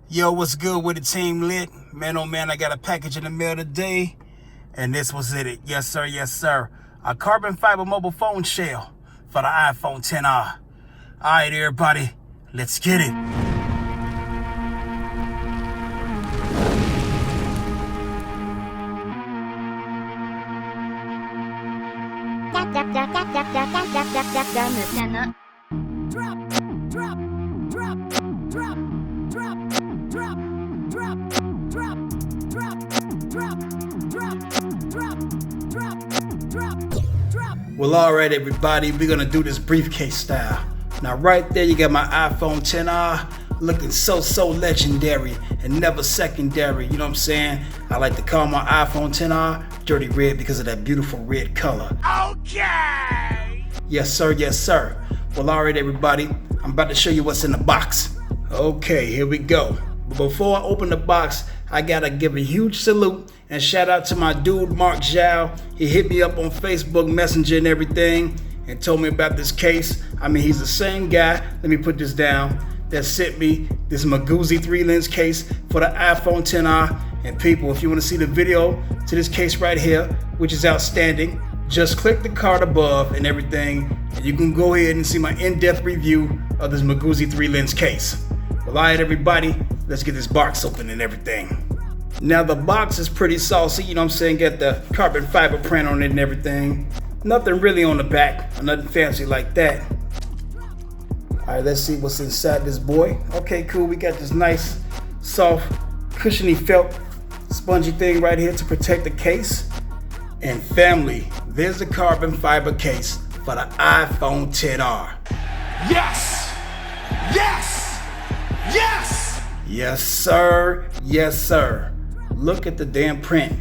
Yo, what's good with the team lit? Man, oh man, I got a package in the mail today, and this was it. Yes, sir, yes, sir. A carbon fiber mobile phone shell for the iPhone XR. All right, everybody, let's get it. Tanna. Well, all right, everybody, we're gonna do this briefcase style. Now, right there, you got my iPhone XR looking so legendary and never secondary. You know what I'm saying? I like to call my iPhone XR dirty red because of that beautiful red color. Okay. Yes, sir. Yes, sir. Well, all right, everybody, I'm about to show you what's in the box. Okay, here we go. But before I open the box, I gotta give a huge salute and shout out to my dude Mark Zhao. He hit me up on Facebook Messenger and everything and told me about this case. I mean, he's the same guy, let me put this down, that sent me this Magoozy 3-lens case for the iPhone XR. And people, if you want to see the video to this case right here, which is outstanding, just click the card above and everything, and you can go ahead and see my in-depth review of this Magoozy 3-lens case. Well, all right, everybody, let's get this box open and everything. Now, the box is pretty saucy, you know what I'm saying? Got the carbon fiber print on it and everything. Nothing really on the back, or nothing fancy like that. All right, let's see what's inside this boy. Okay, cool, we got this nice, soft, cushiony felt, spongy thing right here to protect the case. And family, there's the carbon fiber case for the iPhone XR. Yes! Yes! Yes! Yes, sir. Yes, sir. Look at the damn print.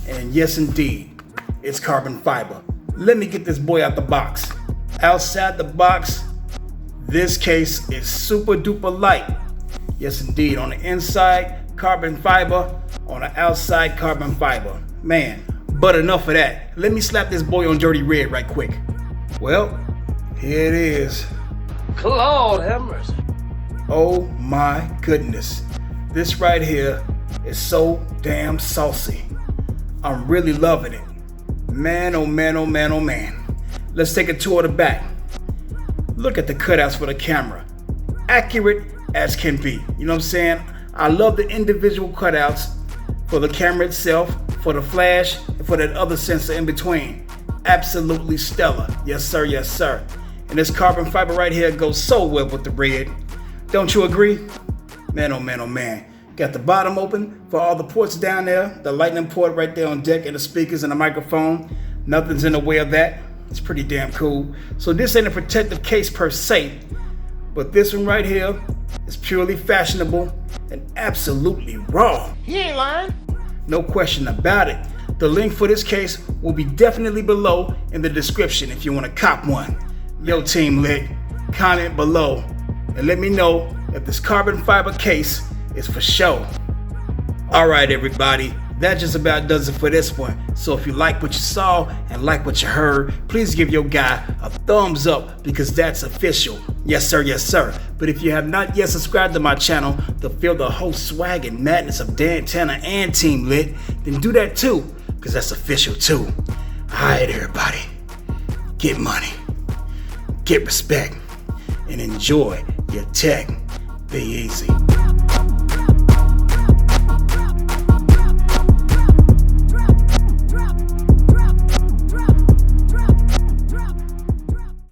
And yes, indeed, it's carbon fiber. Let me get this boy out the box. Outside the box, this case is super duper light. Yes, indeed. On the inside, carbon fiber. On the outside, carbon fiber. Man, but enough of that. Let me slap this boy on dirty red right quick. Well, here it is. Lord have mercy. Oh my goodness. This right here is so damn saucy. I'm really loving it. Man, oh man, oh man, oh man. Let's take a tour of the back. Look at the cutouts for the camera. Accurate as can be. You know what I'm saying? I love the individual cutouts for the camera itself, for the flash, and for that other sensor in between. Absolutely stellar. Yes, sir, yes, sir. And this carbon fiber right here goes so well with the red. Don't you agree? Man, oh man, oh man. Got the bottom open for all the ports down there. The lightning port right there on deck and the speakers and the microphone. Nothing's in the way of that. It's pretty damn cool. So this ain't a protective case per se, but this one right here is purely fashionable and absolutely raw. He ain't lying. No question about it. The link for this case will be definitely below in the description if you want to cop one. Yo, team lit, comment below and let me know if this carbon fiber case is for show. All right, everybody, that just about does it for this one. So if you like what you saw and like what you heard, please give your guy a thumbs up because that's official. Yes, sir, yes, sir. But if you have not yet subscribed to my channel to feel the whole swag and madness of Dan, Tanna, and Team Lit, then do that too, because that's official too. All right, everybody, get money, get respect, and enjoy your tech. Be easy.